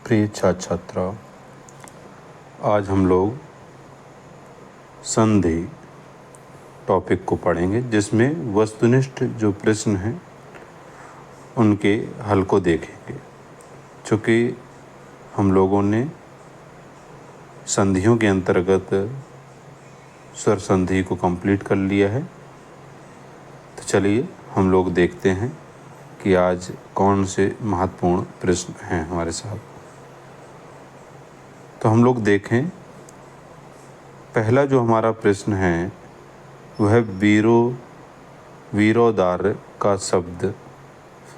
प्रिय छात्र छात्राओं, आज हम लोग संधि टॉपिक को पढ़ेंगे, जिसमें वस्तुनिष्ठ जो प्रश्न हैं उनके हल को देखेंगे। चूँकि हम लोगों ने संधियों के अंतर्गत स्वर संधि को कंप्लीट कर लिया है, तो चलिए हम लोग देखते हैं कि आज कौन से महत्वपूर्ण प्रश्न हैं हमारे साथ। तो हम लोग देखें, पहला जो हमारा प्रश्न है वह वीरोदार्य का शब्द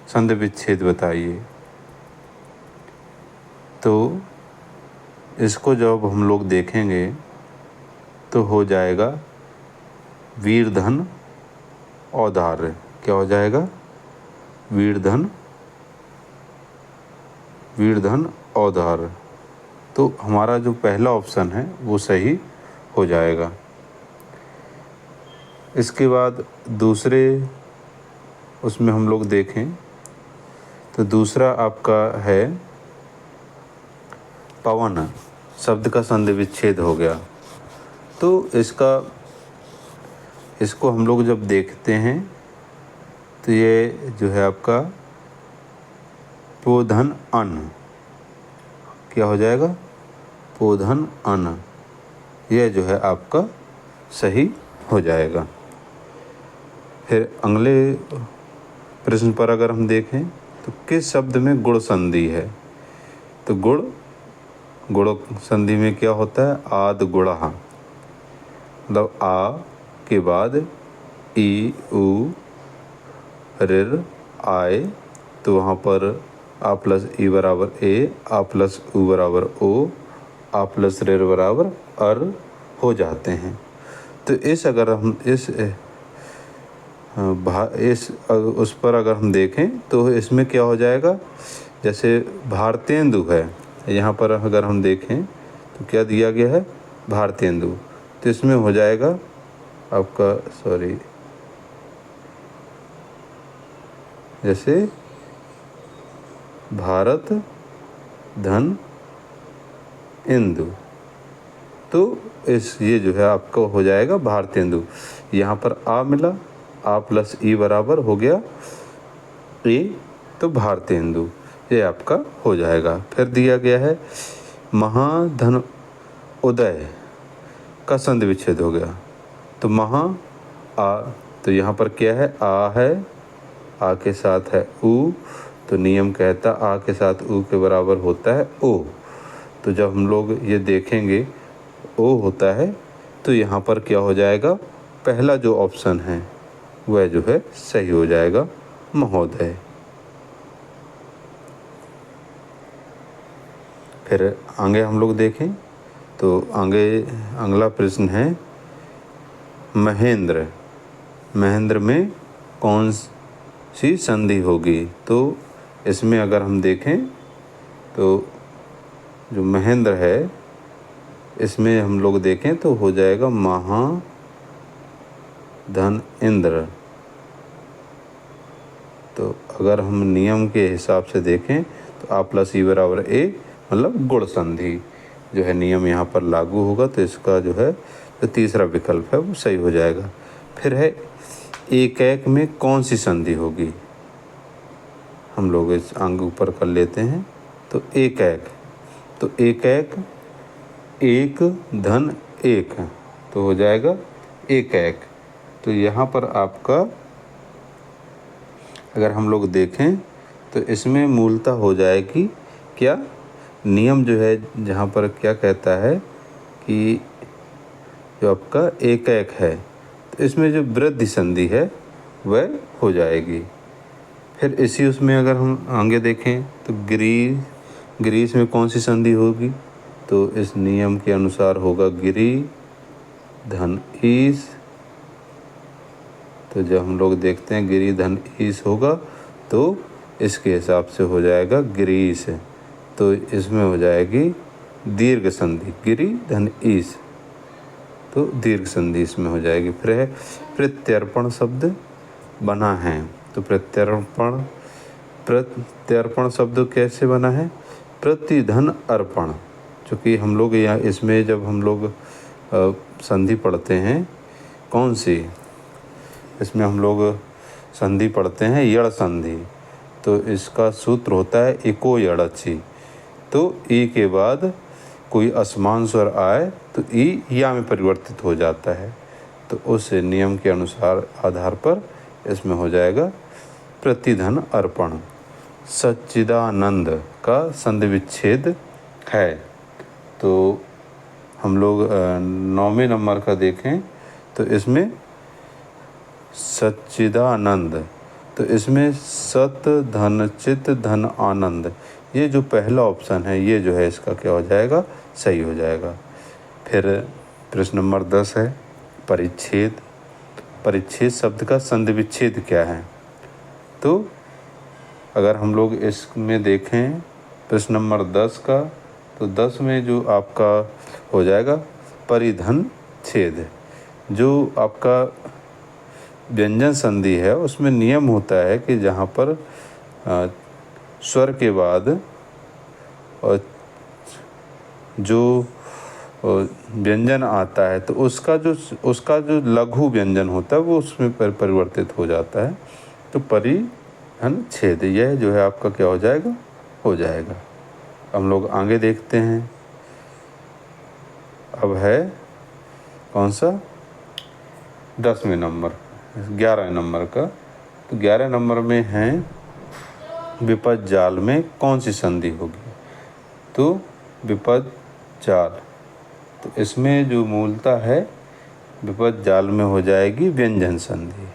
संधि विच्छेद बताइए। तो इसको जब हम लोग देखेंगे तो हो जाएगा वीरधन औदार्य। क्या हो जाएगा? वीरधन औदार्य। तो हमारा जो पहला ऑप्शन है वो सही हो जाएगा। इसके बाद दूसरे उसमें हम लोग देखें तो दूसरा आपका है पवन शब्द का संधि विच्छेद हो गया। तो इसको हम लोग जब देखते हैं तो ये जो है आपका पोधन अन्न। क्या हो जाएगा? पोधन अन्न। यह जो है आपका सही हो जाएगा। फिर अगले प्रश्न पर अगर हम देखें तो किस शब्द में गुण संधि है? तो गुण संधि में क्या होता है? आद गुणः, मतलब आ के बाद ई उ ऋ आए, तो वहाँ पर आ प्लस ई बराबर ए, आ प्लस उ बराबर ओ, आ प्लस ऋ बराबर अर हो जाते हैं। तो अगर हम उस पर अगर हम देखें तो इसमें क्या हो जाएगा? जैसे भारतेंदु है, यहाँ पर अगर हम देखें तो क्या दिया गया है? भारतेंदु। तो इसमें हो जाएगा आपका जैसे भारत धन इंदु। तो ये जो है आपका हो जाएगा भारतेंदु। यहाँ पर आ मिला, आ प्लस ई बराबर हो गया ए, तो भारतेंदु ये आपका हो जाएगा। फिर दिया गया है महाधन उदय का संधि विच्छेद हो गया। तो तो यहाँ पर क्या है? आ है, आ के साथ है उ, तो नियम कहता आ के साथ उ के बराबर होता है ओ। तो जब हम लोग ये देखेंगे ओ होता है, तो यहाँ पर क्या हो जाएगा? पहला जो ऑप्शन है वह जो है सही हो जाएगा, महोदय। फिर आगे हम लोग देखें तो अगला प्रश्न है महेंद्र में कौन सी संधि होगी? तो इसमें अगर हम देखें तो जो महेंद्र है, इसमें हम लोग देखें तो हो जाएगा महाधन इंद्र। तो अगर हम नियम के हिसाब से देखें तो आ प्लस ई बराबर ए, मतलब गुण संधि जो है नियम यहाँ पर लागू होगा। तो इसका जो है जो तीसरा विकल्प है वो सही हो जाएगा। फिर है एक में कौन सी संधि होगी? हम लोग इस अंग ऊपर कर लेते हैं। तो एक धन एक, तो हो जाएगा एक। तो यहाँ पर आपका अगर हम लोग देखें तो इसमें मूलतः हो जाएगी क्या? नियम जो है जहाँ पर क्या कहता है कि जो आपका एक है, तो इसमें जो वृद्धि संधि है वह हो जाएगी। फिर इसी उसमें अगर हम आगे देखें तो ग्रीस में कौन सी संधि होगी? तो इस नियम के अनुसार होगा गिरी धन ईस। तो जब हम लोग देखते हैं गिरी धन ईस होगा तो इसके हिसाब से हो जाएगा ग्रीस। तो इसमें हो जाएगी दीर्घ संधि, गिरी धन ईस, तो दीर्घ संधि इसमें हो जाएगी। फिर है प्रत्यर्पण शब्द बना है। तो प्रत्यर्पण शब्द कैसे बना है? प्रतिधन अर्पण, चूँकि हम लोग यहाँ इसमें जब हम लोग संधि पढ़ते हैं, कौन सी, इसमें हम लोग संधि पढ़ते हैं यड़ संधि, तो इसका सूत्र होता है इको यड़ची। तो ई के बाद कोई असमान स्वर आए तो ई या में परिवर्तित हो जाता है, तो उस नियम के अनुसार आधार पर इसमें हो जाएगा प्रतिधन अर्पण। सच्चिदानंद का संधि विच्छेद है, तो हम लोग 9वें नंबर का देखें तो इसमें सच्चिदानंद, तो इसमें सत धन चित धन आनंद, ये जो पहला ऑप्शन है ये जो है इसका क्या हो जाएगा, सही हो जाएगा। फिर प्रश्न नंबर 10 है परिच्छेद। परिच्छेद शब्द का संधि विच्छेद क्या है, तो अगर हम लोग इसमें देखें प्रश्न नंबर 10 का, तो 10 में जो आपका हो जाएगा परिधन छेद। जो आपका व्यंजन संधि है उसमें नियम होता है कि जहाँ पर स्वर के बाद और जो व्यंजन आता है तो उसका जो लघु व्यंजन होता है वो उसमें परिवर्तित हो जाता है, तो परिधन छेद यह जो है आपका क्या हो जाएगा, हो जाएगा। हम लोग आगे देखते हैं, अब है कौन सा 10वें नंबर 11 नंबर का, तो 11 नंबर में है विपद जाल में कौन सी संधि होगी, तो विपद जाल, तो इसमें जो मूलता है विपद जाल में हो जाएगी व्यंजन संधि।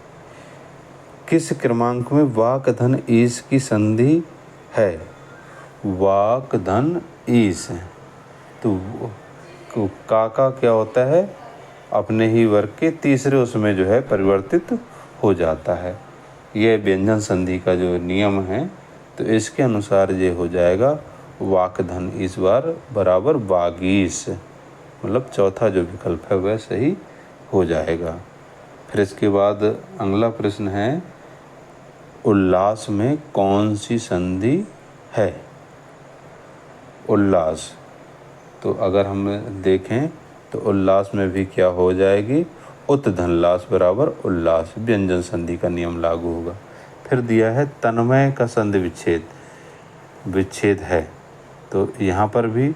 किस क्रमांक में वाक धन ईस की संधि है, वाक धन ईस, तो का क्या होता है अपने ही वर्ग के तीसरे उसमें जो है परिवर्तित हो जाता है। यह व्यंजन संधि का जो नियम है, तो इसके अनुसार ये हो जाएगा वाक धन इस बार बराबर वागीस, मतलब चौथा जो विकल्प है वह सही हो जाएगा। फिर इसके बाद अगला प्रश्न है उल्लास में कौन सी संधि है, उल्लास, तो अगर हम देखें तो उल्लास में भी क्या हो जाएगी उत धनलास बराबर उल्लास, व्यंजन संधि का नियम लागू होगा। फिर दिया है तन्मय का संधि विच्छेद है, तो यहाँ पर भी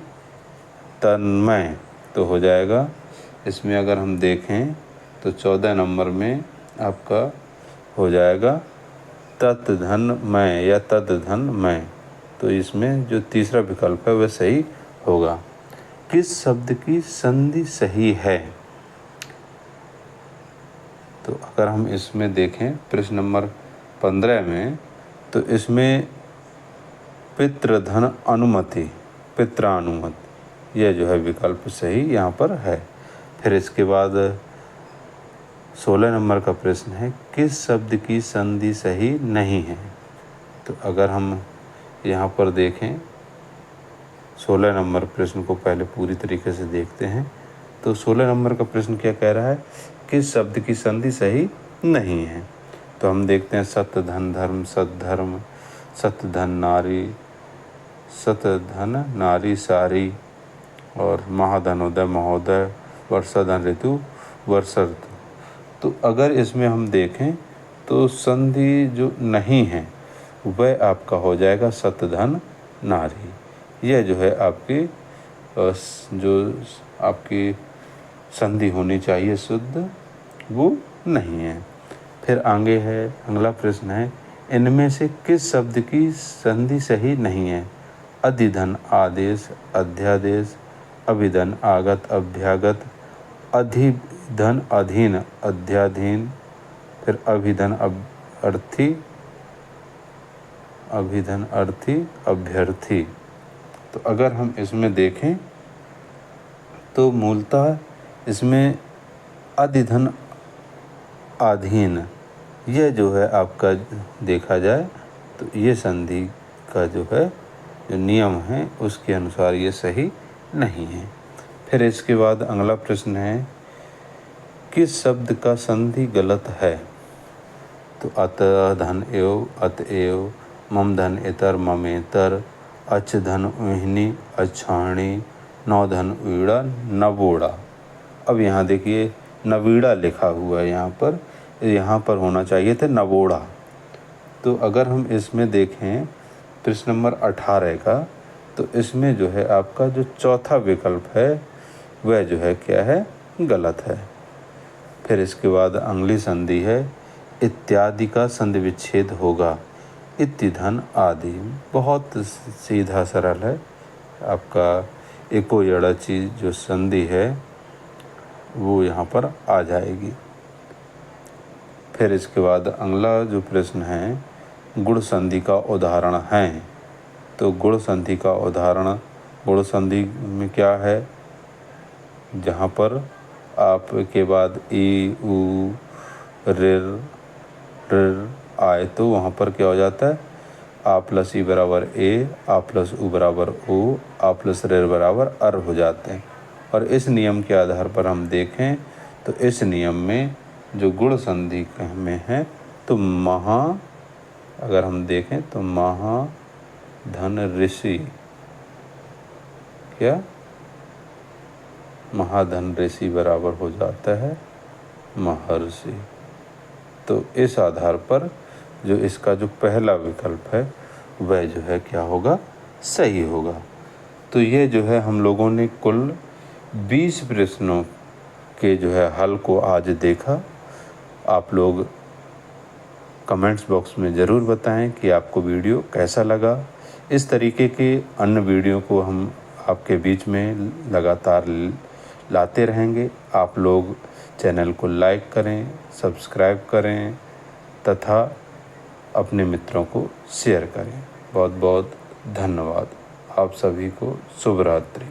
तन्मय तो हो जाएगा। इसमें अगर हम देखें तो 14 नंबर में आपका हो जाएगा तत् धनमय या तत् धनमय, तो इसमें जो तीसरा विकल्प है वह सही होगा। किस शब्द की संधि सही है, तो अगर हम इसमें देखें प्रश्न नंबर 15 में, तो इसमें पितृधन अनुमति, पित्रानुमति, यह जो है विकल्प सही यहाँ पर है। फिर इसके बाद 16 नंबर का प्रश्न है किस शब्द की संधि सही नहीं है, तो अगर हम यहाँ पर देखें 16 नंबर प्रश्न को पहले पूरी तरीके से देखते हैं, तो 16 नंबर का प्रश्न क्या कह रहा है, किस शब्द की संधि सही नहीं है, तो हम देखते हैं सत्य धन धर्म, सद्धर्म, सत्य धन नारी, सत्य धन नारी सारी, और महाधनोदय महोदय, वर्षा धन ऋतु वर्षा ऋतु। तो अगर इसमें हम देखें तो संधि जो नहीं है वह आपका हो जाएगा सत्य धन नारी, यह जो है आपकी जो आपकी संधि होनी चाहिए शुद्ध वो नहीं है। फिर आगे है अगला प्रश्न है इनमें से किस शब्द की संधि सही नहीं है, अधिधन आदेश, अध्यादेश, अभिधन आगत, अभ्यागत, अधिधन अधीन, अध्याधीन, फिर अभिधन अर्थी, अभिधन अर्थी, अभ्यर्थी। तो अगर हम इसमें देखें तो मूलतः इसमें अधिधन अधीन, यह जो है आपका देखा जाए तो ये संधि का जो है जो नियम है उसके अनुसार ये सही नहीं है। फिर इसके बाद अगला प्रश्न है किस शब्द का संधि गलत है, तो अत धन एव, अत एव, मम धन इतर, ममेतर, अच धन उहिनी अछाणी, नौ धन ईड़ा नवोड़ा। अब यहाँ देखिए नवीड़ा लिखा हुआ है यहाँ पर होना चाहिए था नवोड़ा। तो अगर हम इसमें देखें प्रश्न नंबर 18 का, तो इसमें जो है आपका जो चौथा विकल्प है वह जो है क्या है, गलत है। फिर इसके बाद अगली संधि है इत्यादि का संधि विच्छेद होगा, इति धन आदि। बहुत सीधा सरल है, आपका एको जड़ा चीज जो संधि है वो यहाँ पर आ जाएगी। फिर इसके बाद अगला जो प्रश्न है गुण संधि का उदाहरण है। तो गुण संधि का उदाहरण, गुण संधि में क्या है, जहाँ पर आपके बाद ई उ रिर आए तो वहाँ पर क्या हो जाता है, आ प्लस ई बराबर ए, आ प्लस उ बराबर ओ, आ प्लस रिर बराबर अर हो जाते हैं। और इस नियम के आधार पर हम देखें तो इस नियम में जो गुण संधि में है तो अगर हम देखें तो धन ऋषि, क्या महाधन ऋषि बराबर हो जाता है महर्षि। तो इस आधार पर जो इसका जो पहला विकल्प है वह जो है क्या होगा, सही होगा। तो ये जो है हम लोगों ने कुल 20 प्रश्नों के जो है हल को आज देखा। आप लोग कमेंट्स बॉक्स में ज़रूर बताएं कि आपको वीडियो कैसा लगा। इस तरीके के अन्य वीडियो को हम आपके बीच में लगातार लाते रहेंगे। आप लोग चैनल को लाइक करें, सब्सक्राइब करें तथा अपने मित्रों को शेयर करें। बहुत बहुत धन्यवाद। आप सभी को शुभ रात्रि।